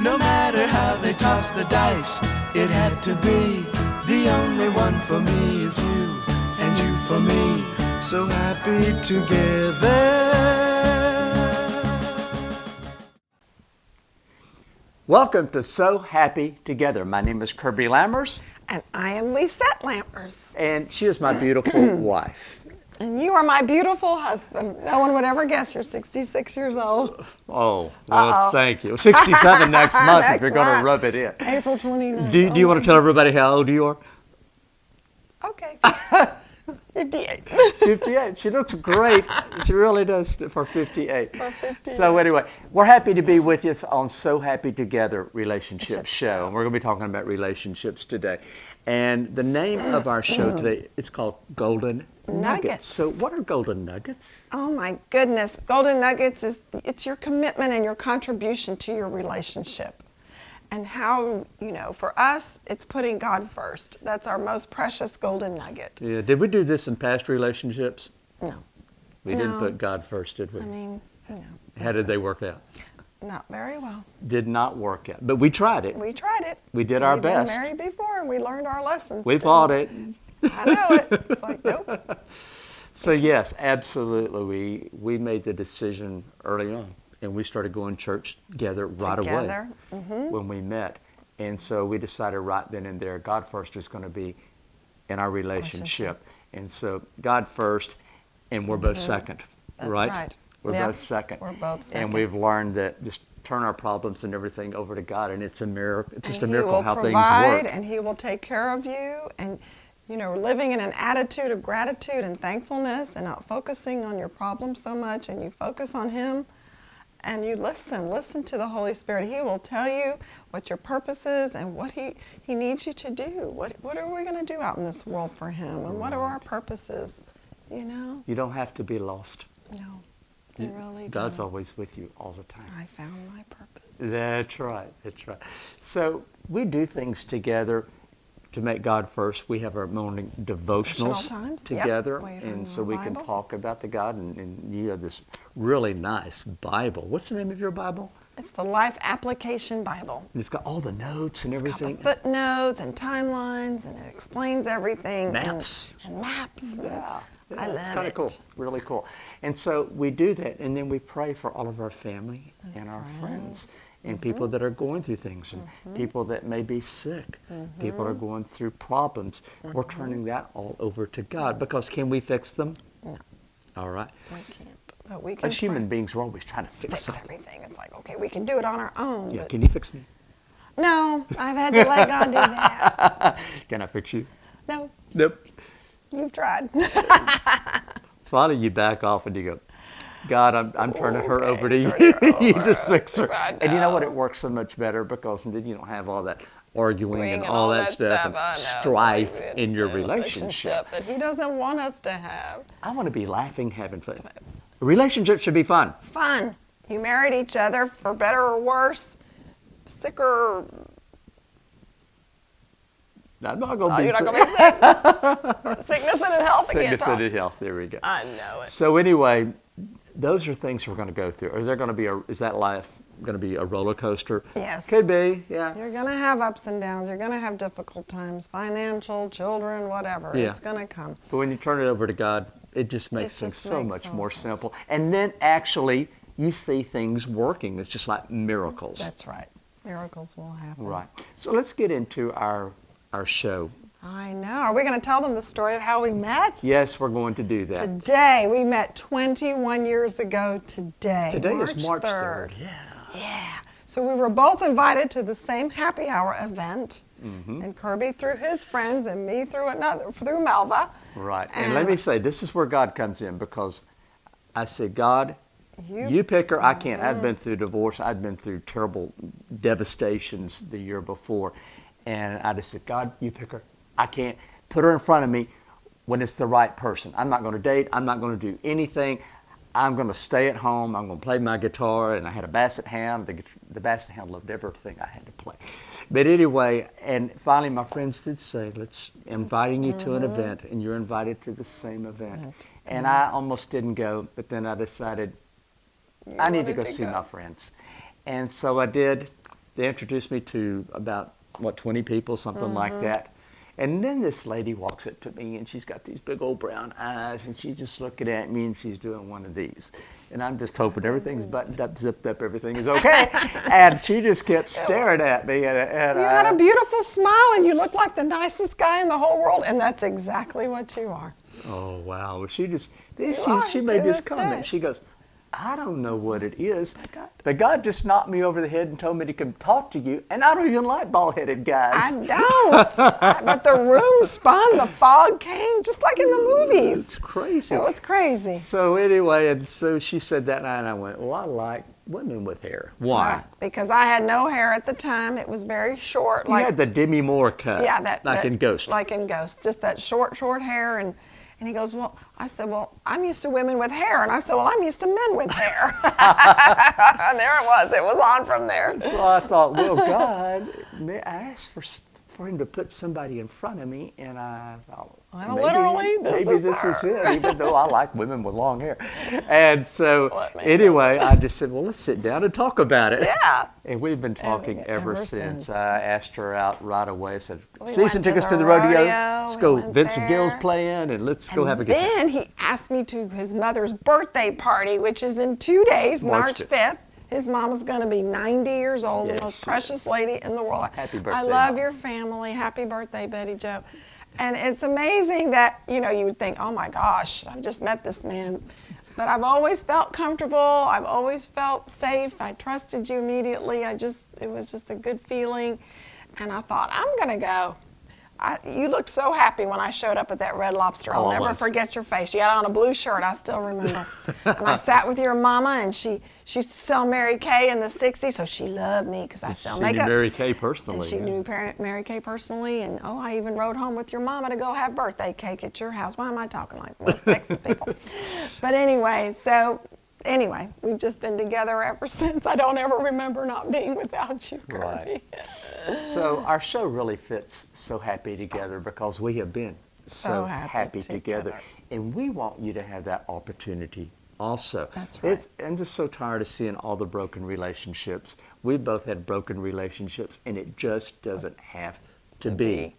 No matter how they toss the dice, it had to be. The only one for me is you, and you for me. So happy together. Welcome to So Happy Together. My name is Kirby Lammers. And I am Lisette Lammers. And she is my beautiful wife. And you are my beautiful husband. No one would ever guess you're 66 years old. Oh, well, thank you. 67 next month if you're going to rub it in. April 29th. Do you want to tell everybody how old you are? Okay. 58. 58. She looks great. She really does for 58. For 58. So anyway, we're happy to be with you on So Happy Together Relationship Show. And we're going to be talking about relationships today. And the name of our show today is called Golden Nuggets. So what are Golden Nuggets? Oh my goodness. Golden Nuggets it's your commitment and your contribution to your relationship. And how, for us, it's putting God first. That's our most precious golden nugget. Yeah. Did we do this in past relationships? No. We didn't put God first, did we? I mean, no. How did they work out? Not very well. Did not work out. But we tried it. We tried it. We did our best. We've been married before, and we learned our lessons. We fought it. I know it. It's like, nope. So yes, absolutely. We made the decision early on. And we started going to church together right away when we met. And so we decided right then and there, God first is going to be in our relationship. And so God first, and we're both second, That's right? We're both second. We're both second. And we've learned that just turn our problems and everything over to God, and it's a miracle. It's just a And miracle how things provide, work. and He will take care of you. And living in an attitude of gratitude and thankfulness, and not focusing on your problems so much, and you focus on Him. And you listen to the Holy Spirit. He will tell you what your purpose is and what He needs you to do. What are we going to do out in this world for Him? And what are our purposes? You don't have to be lost. No, you really don't. God's always with you all the time. I found my purpose. That's right. That's right. So we do things together to make God first. We have our morning devotionals times. together, Yep. and so we can Bible. talk about the God. And you have this really nice Bible. What's the name of your Bible? It's the Life Application Bible. And it's got all the notes and It's everything. got the footnotes and timelines, and it explains everything. Maps. And maps. Yeah. I love it's kind it. of cool, really cool. And so we do that, and then we pray for all of our family and our friends. And people that are going through things, and people that may be sick, people are going through problems. We're turning that all over to God, because can we fix them? No, All right. we can't. But we can As human pray. beings, we're always trying to fix Fix something. everything. It's like, okay, we can do it on our own. Yeah, But can you fix me? no, I've had to let God do that. Can I fix you? No, Nope. you've tried. Finally, you back off and you go, God, I'm turning her over to you. turn her You over, just fix her. 'cause I And you know what? know. It works so much better, because then you don't have all that arguing and And all that stuff I and know. It's strife like in your the relationship. that He doesn't want us to have. I want to be laughing, having fun. A relationship should be fun. Fun. You married each other for better or worse, sick or I'm not going to be you're not going to be sick. Sickness and in health again. sickness and in health. There we go. I know it. So anyway, those are things we're going to go through. Is there going to be is that life going to be a roller coaster? Yes. Could be. Yeah. You're going to have ups and downs. You're going to have difficult times, financial, children, whatever. Yeah. It's going to come. But when you turn it over to God, it just makes It things just so makes much so more much sense. simple. And then actually, you see things working. It's just like miracles. That's right. Miracles will happen. Right. So let's get into our show. I know. Are we going to tell them the story of how we met? Yes, we're going to do that. Today. We met 21 years ago today. Today is March 3rd. 3rd. Yeah. Yeah. So we were both invited to the same happy hour event. And Kirby through his friends and me through Malva. Right. And let me say, this is where God comes in, because I said, God, you pick her. I can't. I'd been through divorce. I'd been through terrible devastations the year before. And I just said, God, you pick her. I can't put her in front of me when it's the right person. I'm not going to date. I'm not going to do anything. I'm going to stay at home. I'm going to play my guitar. And I had a basset hound. The basset hound loved everything I had to play. But anyway, and finally my friends did say, inviting you to an event, and you're invited to the same event. And I almost didn't go, but then I decided I need to go see my friends. And so I did. they introduced me to about, 20 people, something like that. And then this lady walks up to me, and she's got these big old brown eyes, and she's just looking at me, and she's doing one of these. And I'm just hoping everything's buttoned up, zipped up, everything is okay. And she just kept staring at me. And You had a beautiful smile, and you look like the nicest guy in the whole world, and that's exactly what you are. oh, wow. Well, she are, she to made this this comment. day. She goes, I don't know what it is, but God just knocked me over the head and told me to come talk to you, and I don't even like bald-headed guys. I don't. But the room spun, the fog came, just like in the movies. It's crazy. It was crazy. So anyway, and so she said that night, and I went, well, I like women with hair. Why? Because I had no hair at the time. It was very short. You had the Demi Moore cut, Yeah, like in Ghost. Like in Ghost, just that short hair. And he goes, well, I said, well, I'm used to women with hair. And I said, well, I'm used to men with hair. And there it was on from there. So I thought, well, God, I asked for him to put somebody in front of me, and I thought, Well, literally, this is it, even though I like women with long hair. And so What made anyway, I just said, well, let's sit down and talk about it. Yeah. And we've been talking ever since. since. I asked her out right away. I said, We season went to tickets the to the rodeo. rodeo, Let's we go. went Vincent Gill's there. playing, and let's go have a good time. Then he asked me to his mother's birthday party, which is in 2 days, March March 5th. His mama's going to be 90 years old, Yes, the most she precious lady in the world. Happy birthday, I love Mama. your family. Happy birthday, Betty Joe. And it's amazing that, you would think, oh my gosh, I've just met this man. But I've always felt comfortable. I've always felt safe. I trusted you immediately. It was just a good feeling. And I thought, I'm going to go. You looked so happy when I showed up at that Red Lobster. I'll Oh, I never was. forget your face. You had on a blue shirt, I still remember. And I sat with your mama, and she used to sell Mary Kay in the 60s, so she loved me because I sell She makeup. knew Mary Kay personally. And she yeah. knew Mary Kay personally, and I even rode home with your mama to go have birthday cake at your house. Why am I talking like West Texas people? But anyway, we've just been together ever since. I don't ever remember not being without you, Kirby. Right. So our show really fits So Happy Together because we have been so happy together. And we want you to have that opportunity also. That's right. I'm just so tired of seeing all the broken relationships. We both had broken relationships, and it just doesn't have to be.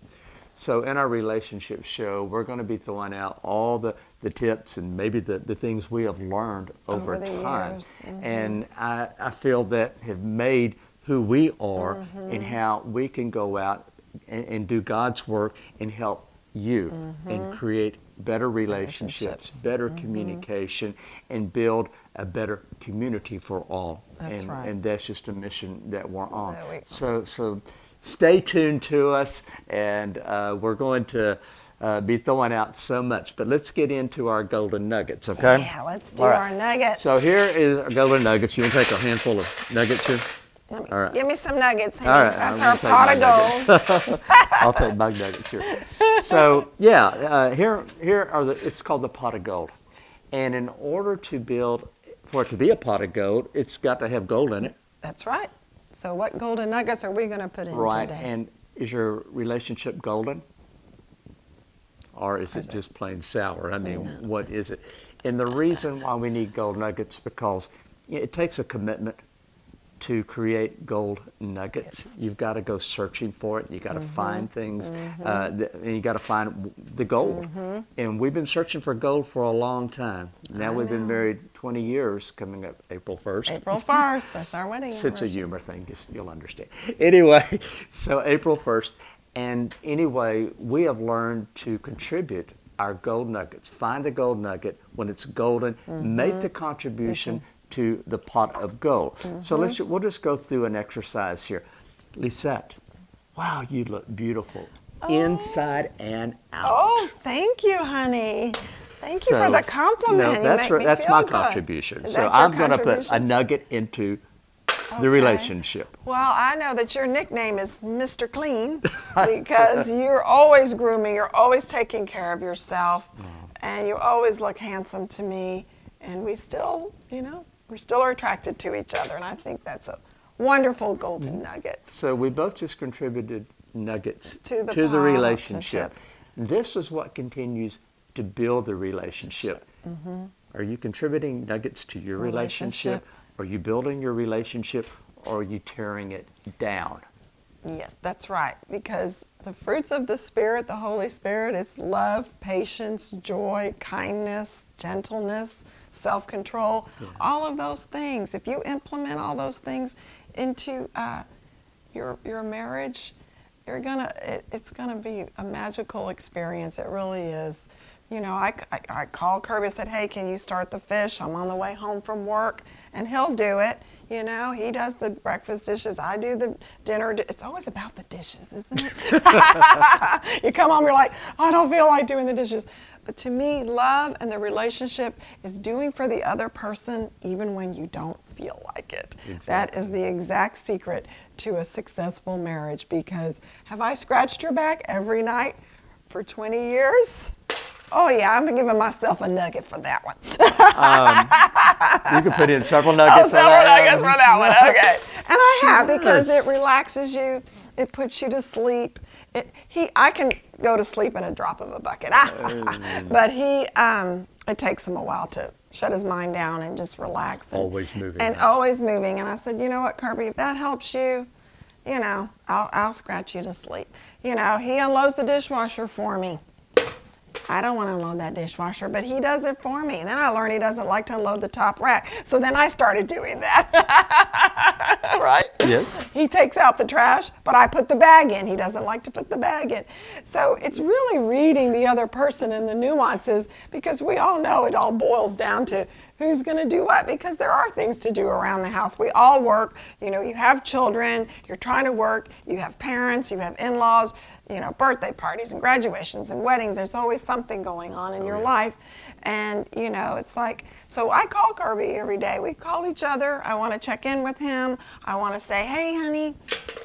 So in our relationship show, we're going to be throwing out all the tips and maybe the things we have learned over the time. years. Mm-hmm. And I feel that have made who we are and how we can go out and do God's work and help you and create better relationships, better communication, and build a better community for all. That's right. And that's just a mission that we're on. There we go. So stay tuned to us, and we're going to be throwing out so much. But let's get into our golden nuggets, okay? Yeah, let's do All right. our nuggets. So here is our golden nuggets. You want to take a handful of nuggets here? All right. Give me some nuggets. Honey. All right, That's I'm our gonna pot take of gold. I'll take my nuggets here. So yeah, here are it's called the pot of gold. And in order for it to be a pot of gold, it's got to have gold in it. That's right. So what golden nuggets are we going to put in Right. today? And is your relationship golden? Or is it just plain sour? I mean, what is it? And the reason why we need gold nuggets because it takes a commitment to create gold nuggets. Yes. You've got to go searching for it. You got to find things, and you got to find the gold. And we've been searching for gold for a long time. Now we've been married 20 years, coming up April 1st. April 1st, that's our wedding Sense of anniversary. humor thing, just you'll understand. Anyway, so April 1st, and anyway, we have learnred to contribute our gold nuggets. Find the gold nugget when it's golden. Make the contribution to the pot of gold. So we'll just go through an exercise here. Lisette, wow, you look beautiful inside and out. Oh, thank you, honey. Thank you So, for the compliment. You that's make me that's feel my good. contribution. Is So that your I'm going to put a contribution? nugget into the Okay. relationship. Well, I know that your nickname is Mr. Clean because you're always grooming, you're always taking care of yourself, and you always look handsome to me. And we still, we still are attracted to each other, and I think that's a wonderful golden nugget. So we both just contributed nuggets To the relationship. relationship. This is what continues to build the relationship. Are you contributing nuggets to your relationship? Are you building your relationship? or are you tearing it down? Yes, that's right. Because the fruits of the Spirit, the Holy Spirit, it's love, patience, joy, kindness, gentleness, self-control, all of those things. If you implement all those things into your marriage, it's gonna be a magical experience. It really is. You know, I called Kirby and said, hey, can you start the fish? I'm on the way home from work, and he'll do it. You know, he does the breakfast dishes. I do the dinner. It's always about the dishes, isn't it? You come home, you're like, I don't feel like doing the dishes. But to me, love and the relationship is doing for the other person even when you don't feel like it. Exactly. That is the exact secret to a successful marriage, because have I scratched your back every night for 20 years? Oh yeah, I'm giving myself a nugget for that one. You can put in several nuggets. Several nuggets for that one. Okay, and I have, because it relaxes you. It puts you to sleep. I can go to sleep in a drop of a bucket. But it takes him a while to shut his mind down and just relax. Always moving. And always moving. And I said, you know what, Kirby, if that helps you, you know, I'll scratch you to sleep. You know, he unloads the dishwasher for me. I don't want to unload that dishwasher, but he does it for me. And then I learned he doesn't like to unload the top rack. So then I started doing that. Right? Yes. He takes out the trash, but I put the bag in. He doesn't like to put the bag in. So it's really reading the other person and the nuances, because we all know it all boils down to who's going to do what, because there are things to do around the house. We all work. You know, you have children, you're trying to work, you have parents, you have in-laws, you know, birthday parties and graduations and weddings. There's always something going on in your life. And, you know, it's like, so I call Kirby every day. We call each other. I want to check in with him. I want to say, hey, honey,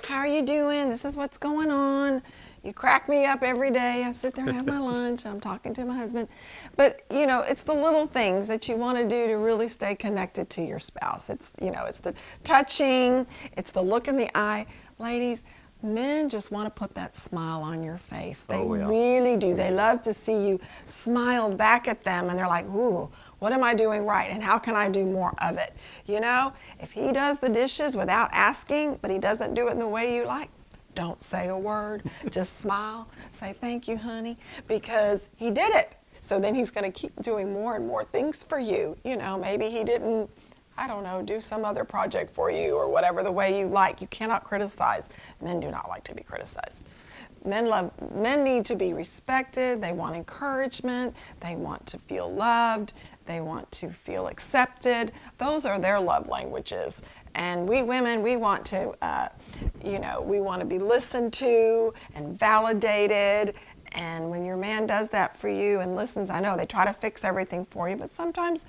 how are you doing? This is what's going on. You crack me up every day. I sit there and have my lunch. I'm talking to my husband. But, you know, it's the little things that you want to do to really stay connected to your spouse. It's, you know, it's the touching. It's the look in the eye. Ladies, men just want to put that smile on your face. They really do. They love to see you smile back at them, and they're like, ooh, what am I doing right, and how can I do more of it? You know, if he does the dishes without asking, but he doesn't do it in the way you like, don't say a word. Just smile. Say, thank you, honey, because he did it. So then he's going to keep doing more and more things for you. You know, maybe he didn't, I don't know, do some other project for you or whatever the way you like. You cannot criticize. Men do not like to be criticized. Men need to be respected. They want encouragement. They want to feel loved. They want to feel accepted. Those are their love languages. And we women, we want to, you know, we want to be listened to and validated. And when your man does that for you and listens, I know they try to fix everything for you, but sometimes,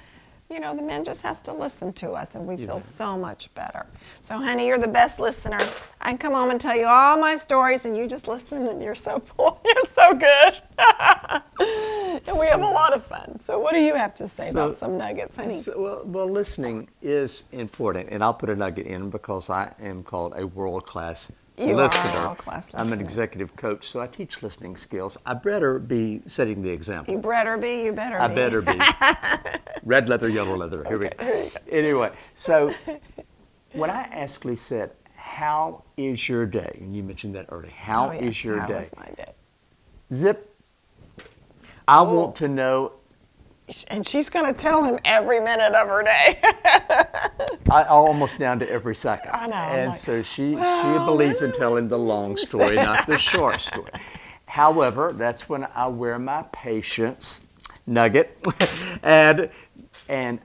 you know, the man just has to listen to us, and we feel so much better. So, honey, you're the best listener. I can come home and tell you all my stories, and you just listen, and you're so you're so good. And we have a lot of fun. So, what do you have to say about some nuggets, honey? Well, listening is important, and I'll put a nugget in because I am called a world-class You listener. are a world-class listener. I'm an executive coach, so I teach listening skills. I better be setting the example. You better be. You better be. I better be. Red leather, yellow leather. Here we go. Anyway, so when I asked Lisette, how is your day? And you mentioned that earlier. How is your day? How is my day? Zip. I want to know. And she's going to tell him every minute of her day. Almost down to every second. I know. And so she believes in telling the long story, not the short story. However, that's when I wear my patience nugget, and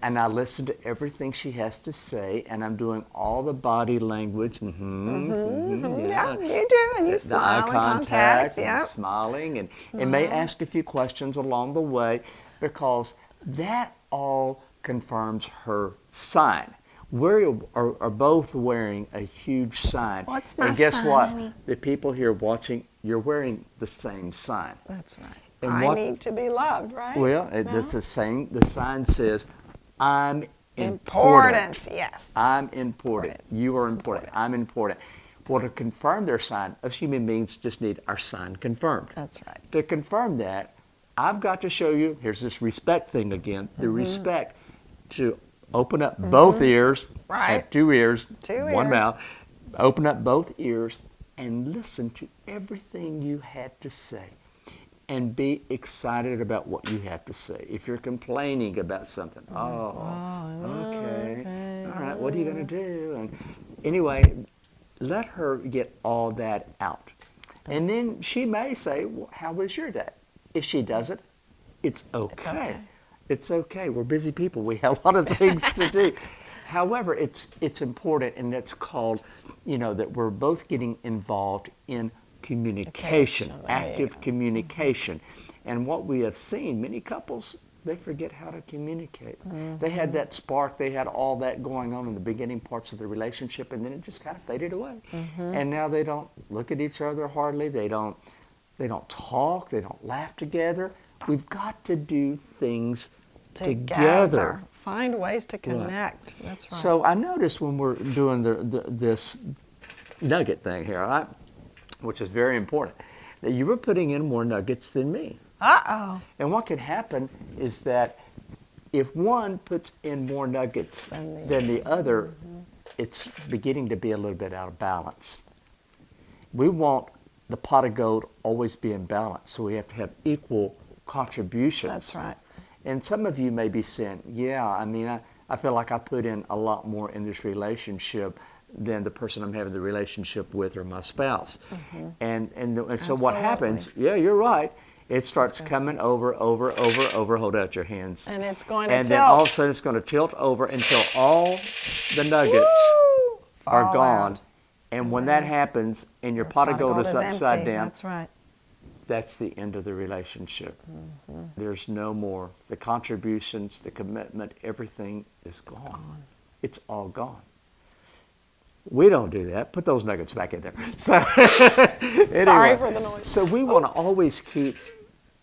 I listen to everything she has to say, and I'm doing all the body language. Yeah, you do, and you smile, eye and contact, yeah. and smiling, and may ask a few questions along the way, because that all confirms her sign. We are both wearing a huge sign. What's my And guess sign, what? honey? The people here watching, you're wearing the same sign. That's right. And I need to be loved, right? Well, No? it's the same. The sign says, I'm important. Important, yes. I'm important. You are important. I'm important. Well, to confirm their sign, us human beings just need our sign confirmed. That's right. To confirm that, I've got to show you, here's this respect thing again, the respect to open up both ears. Right. Have 2 ears, Two 1 ears. mouth. Open up both ears and listen to everything you had to say. And be excited about what you have to say. If you're complaining about something, okay. All right, what are you going to do? And anyway, let her get all that out. And then she may say, well, how was your day? If she doesn't, it's okay. It's okay. We're busy people. We have a lot of things to do. However, it's important, and it's called, that we're both getting involved in communication, active communication. And what we have seen, many couples, they forget how to communicate. They had that spark, they had all that going on in the beginning parts of the relationship, and then it just kind of faded away. And now they don't look at each other hardly, they don't talk, they don't laugh together. We've got to do things together. Find ways to connect. Right. That's right. So I noticed when we're doing this nugget thing here, which is very important, that you were putting in more nuggets than me. Uh-oh. And what can happen is that if one puts in more nuggets than the other, it's beginning to be a little bit out of balance. We want the pot of gold always be in balance, so we have to have equal contributions. That's right. And some of you may be saying, I feel like I put in a lot more in this relationship than the person I'm having the relationship with or my spouse. And so what happens, you're right, it starts coming over, hold out your hands. And it's going to tilt. And tilt. then all of a sudden it's going to tilt over until all the nuggets are gone. Out. And when that happens and your pot of gold is upside empty. down, That's right. that's the end of the relationship. There's no more. The contributions, the commitment, everything is gone. It's all gone. We don't do that. Put those nuggets back in there. So, anyway, Sorry for the noise. So we want to always keep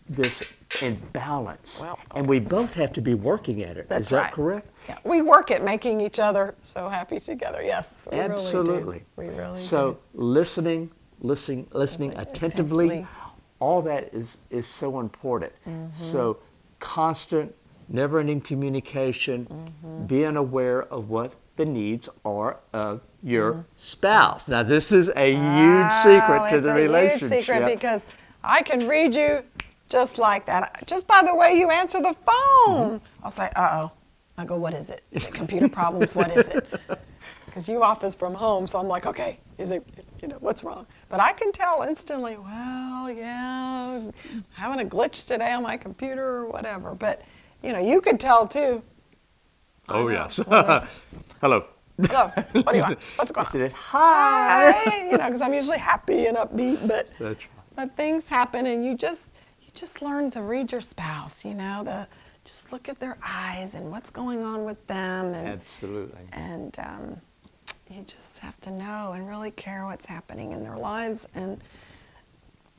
this in balance. Well, and we both have to be working at it. That's Is that right. correct? Yeah. We work at making each other so happy together. Yes, we Absolutely. really do. We really so do. listening attentively, all that is so important. So constant, never-ending communication, being aware of what the needs are of your spouse. Now, this is a huge secret to the relationship. It's a huge secret because I can read you just like that. Just by the way you answer the phone. I'll say, uh-oh. I go, what is it? Is it computer problems? What is it? Because you office from home, so I'm like, okay, is it, what's wrong? But I can tell instantly, well, yeah, having a glitch today on my computer or whatever. But, you could tell too. Oh, yes. Well, Hello. so, what do you want? What's going on? Hi. Because I'm usually happy and upbeat, but That's right. but things happen, and you just learn to read your spouse. Just look at their eyes and what's going on with them, and Absolutely. and you just have to know and really care what's happening in their lives and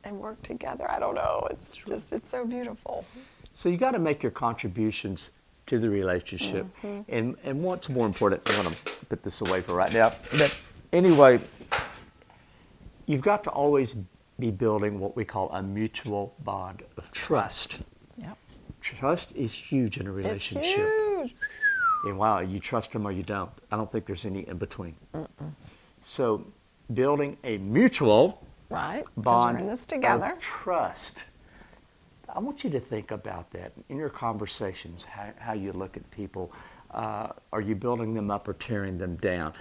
work together. I don't know. It's so beautiful. So you got to make your contributions to the relationship. And what's more important, I want to put this away for right now, but anyway, you've got to always be building what we call a mutual bond of trust. Yep. Trust is huge in a relationship. It's huge. And wow, you trust them or you don't. I don't think there's any in between. So building a mutual Right. 'Cause bond you're in this together. of trust. I want you to think about that in your conversations, how you look at people. Are you building them up or tearing them down?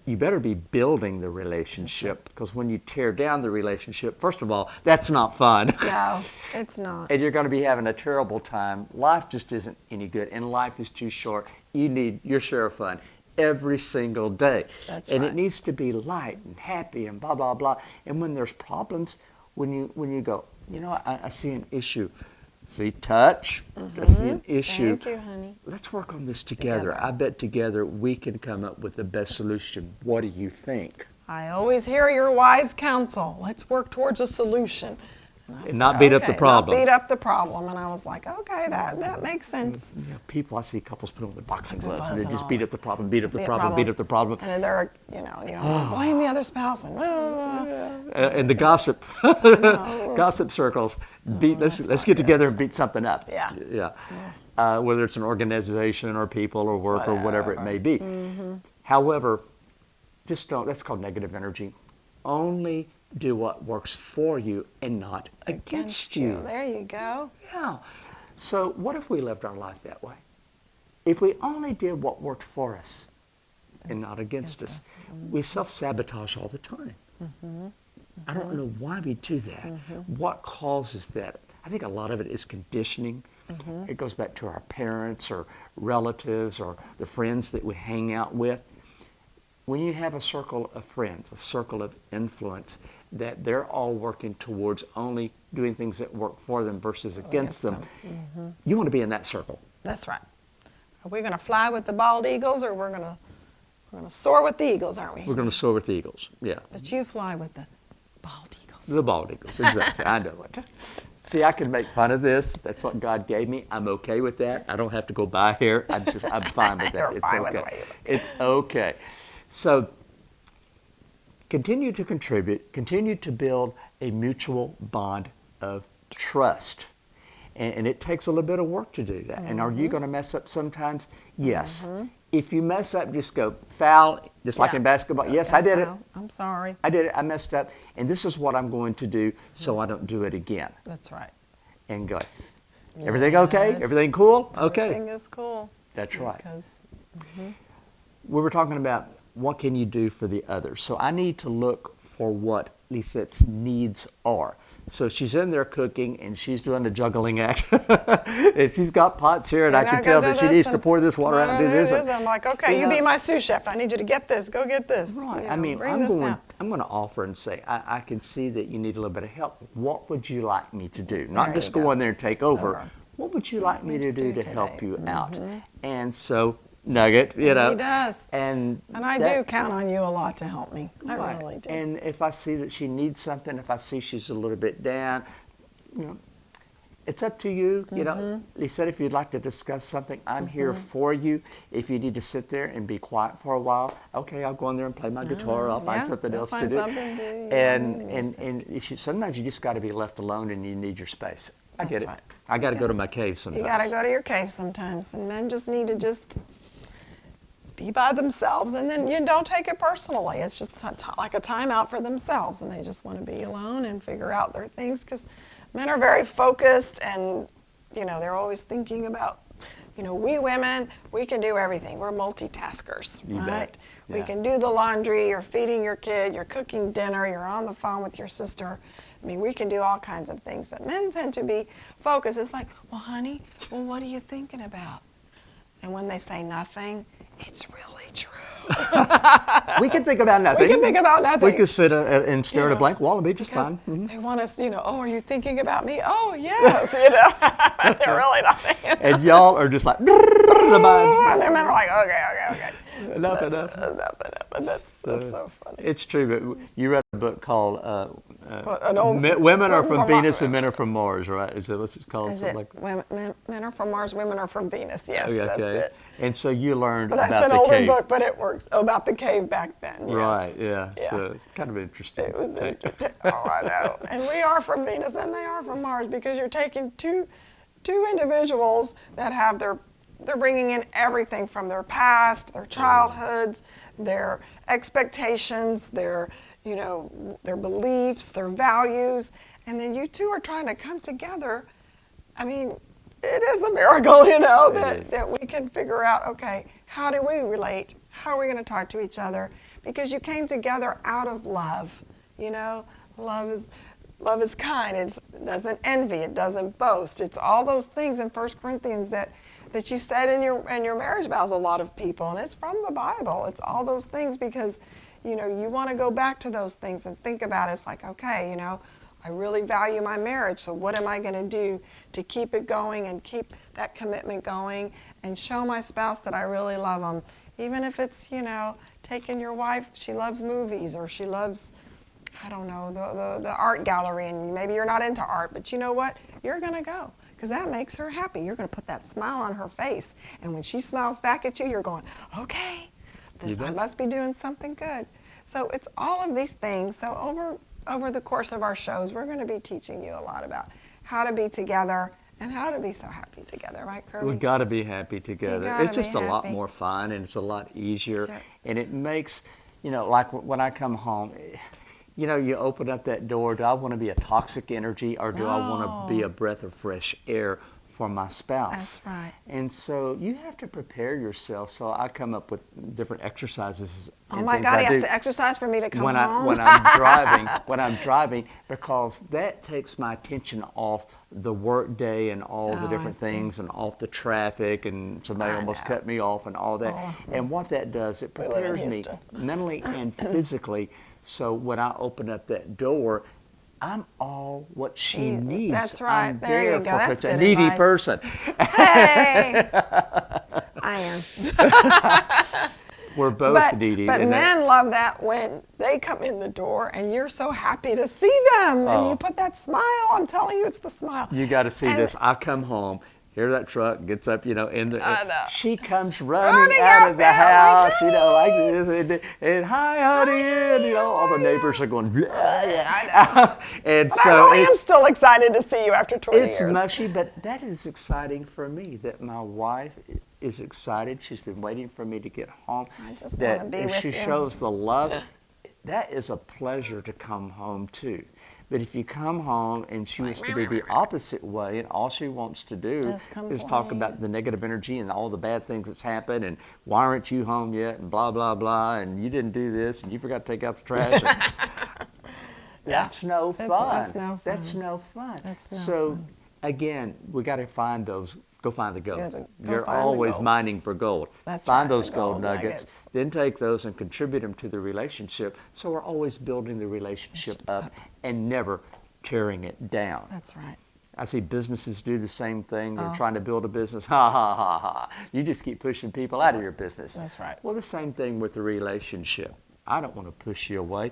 You better be building the relationship, because when you tear down the relationship, first of all, that's not fun. No, it's not. And you're going to be having a terrible time. Life just isn't any good, and life is too short. You need your share of fun every single day. That's and right. it needs to be light and happy and blah, blah, blah. And when there's problems, when you go, I see an issue. See, touch, I see an issue. Thank you, honey. Let's work on this together. I bet together we can come up with the best solution. What do you think? I always hear your wise counsel. Let's work towards a solution. I said, not beat up the okay, problem. Not beat up the problem. And I was like, okay, that makes sense. People, I see couples put on the boxing gloves gloves and they and just all beat that. up the problem, beat up the Beat problem, beat up the problem. And then they're, blame the other spouse. And, And the gossip, gossip circles. Let's get together and beat something up. Yeah. Yeah. whether it's an organization or people or work or whatever it may be. However, just don't, that's called negative energy. Only do what works for you and not against you. There you go. Yeah. So what if we lived our life that way? If we only did what worked for us and not against us. We self-sabotage all the time. I don't know why we do that. What causes that? I think a lot of it is conditioning. It goes back to our parents or relatives or the friends that we hang out with. When you have a circle of friends, a circle of influence, that they're all working towards only doing things that work for them versus against them, you want to be in that circle. That's right. Are we going to fly with the bald eagles, or we're going to soar with the eagles, aren't we? We're going to soar with the eagles, yeah. But you fly with the bald eagles. The bald eagles, exactly. I know it. See, I can make fun of this. That's what God gave me. I'm okay with that. I don't have to go buy hair. I'm fine with that. You're It's fine with the okay. way you look. It's okay. So continue to contribute. Continue to build a mutual bond of trust. And it takes a little bit of work to do that. And are you going to mess up sometimes? Yes. If you mess up, just go foul, just like in basketball. Yes, I did it. I'm sorry. I did it. I messed up. And this is what I'm going to do so I don't do it again. That's right. And go, everything okay? Yes. Everything cool? Okay. Everything is cool. That's right. Because We were talking about what can you do for the others. So I need to look for what Lisette's needs are. So she's in there cooking and she's doing the juggling act. And she's got pots here and I can tell that she needs to pour this water out and do this. I'm like, okay, you be my sous chef. I need you to get this. Go get this. Right. You I know, mean, bring I'm this going down. to offer and say, I can see that you need a little bit of help. What would you like me to do? Not There just you go go. in there and take over. Over. What would you like me to do to today? help you out? And so, Nugget, you know. He does. And I that- do count on you a lot to help me. I Right. really do. And if I see that she needs something, if I see she's a little bit down, you know, it's up to you. You know, Lisette, if you'd like to discuss something, I'm here for you. If you need to sit there and be quiet for a while, okay, I'll go in there and play my guitar. I'll find yeah, something you'll else to find do. something to do, yeah, And sometimes you just got to be left alone and you need your space. I get That's it. right. I got to go to my cave sometimes. You got to go to your cave sometimes, and men just need to just be by themselves, and then you don't take it personally. It's just like a timeout for themselves, and they just want to be alone and figure out their things, because men are very focused, and you know, they're always thinking about, you know, we women, we can do everything. We're multitaskers, You right? bet. We Yeah. can do the laundry, you're feeding your kid, you're cooking dinner, you're on the phone with your sister. I mean, we can do all kinds of things, but men tend to be focused. It's like, well, honey, well, what are you thinking about? And when they say nothing, it's really true. We can think about nothing. We can think about nothing. We could sit and stare at a know, blank wall and be just Because fine. Mhm. they want us, you know, oh, are you thinking about me? Oh, yes, you know. They're really not thinking. And y'all are just like, the mind. And their men are like, okay. Enough. Enough. And that's so funny. It's true, but you read a book called an old- Women Are from from Venus Mars. and Men Are from Mars, right? Is that what it's called? Is Something it like men are from Mars, women are from Venus? Yes, Oh, yeah, that's okay. it. And so you learned But that's about an the older cave. book, but it works. Oh, about the cave back then. Yes. Right, yeah. Yeah. So, kind of interesting. It was take. interesting. Oh, I know. And we are from Venus and they are from Mars, because you're taking two individuals that have they're bringing in everything from their past, their childhoods, their expectations, their beliefs, their values, and then you two are trying to come together. I mean, it is a miracle, you know, that we can figure out, okay, how do we relate? How are we going to talk to each other? Because you came together out of love, you know. Love is kind. It doesn't envy. It doesn't boast. It's all those things in 1 Corinthians that you said in your marriage vows, a lot of people, and it's from the Bible. It's all those things, because, you know, you want to go back to those things and think about it. It's like, okay, you know, I really value my marriage, so what am I going to do to keep it going and keep that commitment going and show my spouse that I really love them, even if it's, you know, taking your wife, she loves movies, or she loves, I don't know, the art gallery, and maybe you're not into art, but you know what? You're going to go, because that makes her happy. You're going to put that smile on her face, and when she smiles back at you, you're going, okay, I must be doing something good. So it's all of these things. So over the course of our shows, we're going to be teaching you a lot about how to be together And how to be so happy together, right, Kirby? We got to be happy together. gotta It's just be a lot happy. more fun, and it's a lot easier. Sure. And it makes, like when I come home, you open up that door. Do I want to be a toxic energy, or do I want to be a breath of fresh air for my spouse? That's right. And so you have to prepare yourself. So I come up with different exercises. Oh and my things God, I he has do to exercise for me to come when home? when I'm driving, because that takes my attention off the work day and all the Oh, different I see. things and off the traffic, and somebody I almost know. cut me off and all that. And what that does, it live in prepares me Houston. mentally and physically. So when I open up that door, I'm all what she needs. that's right. I'm There you there go. for That's such a good needy advice. person. Hey! I am. We're both But, needy. but and that- men love that when they come in the door and you're so happy to see them and you put that smile. I'm telling you, it's the smile. You got to see And- this. I come home, hear that truck, gets up, in the. I know. She comes running Running out out of the there, house, like, like this, and hi, honey, and all the neighbors are going. I know. And But so I really am still excited to see you after 20 it's years. mushy, but that is exciting for me. That my wife is excited. She's been waiting for me to get home. I just that wanna be if with she you. shows the love, that is a pleasure to come home to. But if you come home and she wants to be the opposite way, and all she wants to do Just is talk complain. about the negative energy and all the bad things that's happened, and why aren't you home yet, and blah blah blah, and you didn't do this, and you forgot to take out the trash. That's no fun. That's no fun. That's no fun. That's no so fun. again, we got to find those. Go find the gold. Yeah, go You're find the always gold. mining for gold. That's find right, those the gold gold nuggets, nuggets. then take those and contribute them to the relationship. So we're always building the relationship up and never tearing it down. That's right. I see businesses do the same thing. Oh. They're trying to build a business. Ha, ha, ha, ha. You just keep pushing people out of your business. That's right. Well, the same thing with the relationship. I don't want to push you away.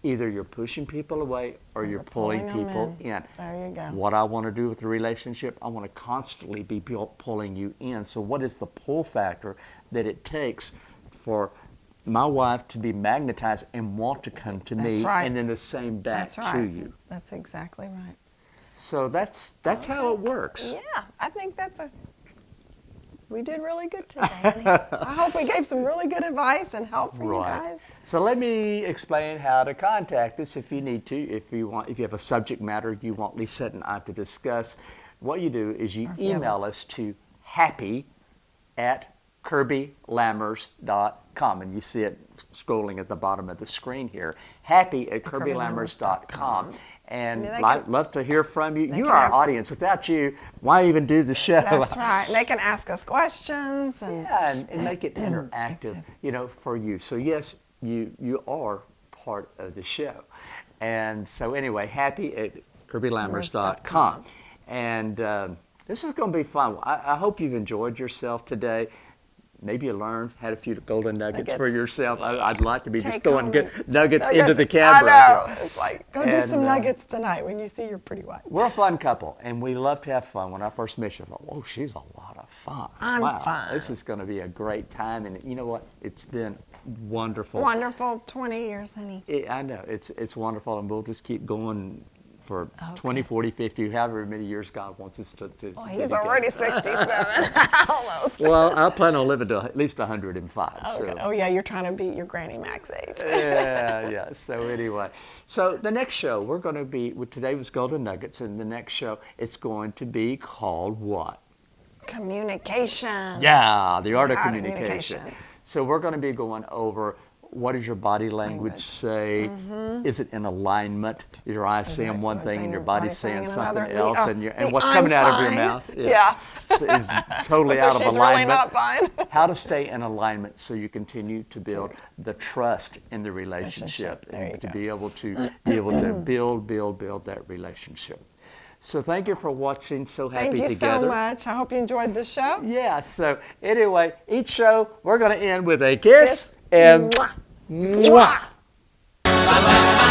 Either you're pushing people away or you're pulling pulling them people in. in. There you go. What I want to do with the relationship, I want to constantly be pulling you in. So what is the pull factor that it takes for my wife to be magnetized and want to come to That's me, right. and then the same back That's right. to you? That's exactly right. So that's how it works. Yeah, I think we did really good today. Honey. I hope we gave some really good advice and help for you guys. So let me explain how to contact us if you need to. If you have a subject matter you want Lisette and I to discuss, what you do is you Or if you have email us to happy@KirbyLammers.com, and you see it scrolling at the bottom of the screen here. Happy@KirbyLammers.com. And they I'd can- love to hear from you. You're can our have- audience. Without you, why even do the show? That's right. And they can ask us questions. And Yeah, and make it interactive, for you. So yes, you are part of the show. And so anyway, happy@KirbyLammers.com. And this is going to be fun. I hope you've enjoyed yourself today. Maybe you learned, had a few golden nuggets for Nuggets. yourself. I'd like to be just Take throwing home good nuggets into the I camera. know. It's like, go do And, some nuggets tonight when you see your pretty wife. We're a fun couple, and we love to have fun. When I first met you, I thought, "Oh, she's a lot of fun. I'm wow, fun." This is going to be a great time." And you know what? It's been wonderful. Wonderful 20 years, honey. I know. It's wonderful, and we'll just keep going for 20, 40, 50, however many years God wants us to Well, be he's together. already 67, almost. Well, I plan on living to at least 105. Okay. So. Oh, yeah, you're trying to beat your Granny Mac's age. Yeah. So anyway, so the next show we're going to be, today was Golden Nuggets, and the next show it's going to be called what? Communication. Yeah, the art of Art of communication. communication. So we're going to be going over what does your body language say? Is it in alignment? Is your eyes saying one thing and your body's saying something another? else, and the what's I'm coming out of your fine. mouth Yeah. is totally But out of she's alignment. really not fine. How to stay in alignment so you continue to build the trust in the relationship, There you and to go. be able to build that relationship. So thank you for watching. So happy Thank you together. so much. I hope you enjoyed the show. Yeah, so anyway, each show we're going to end with a kiss Kiss. and Mwah. mwah. Mwah.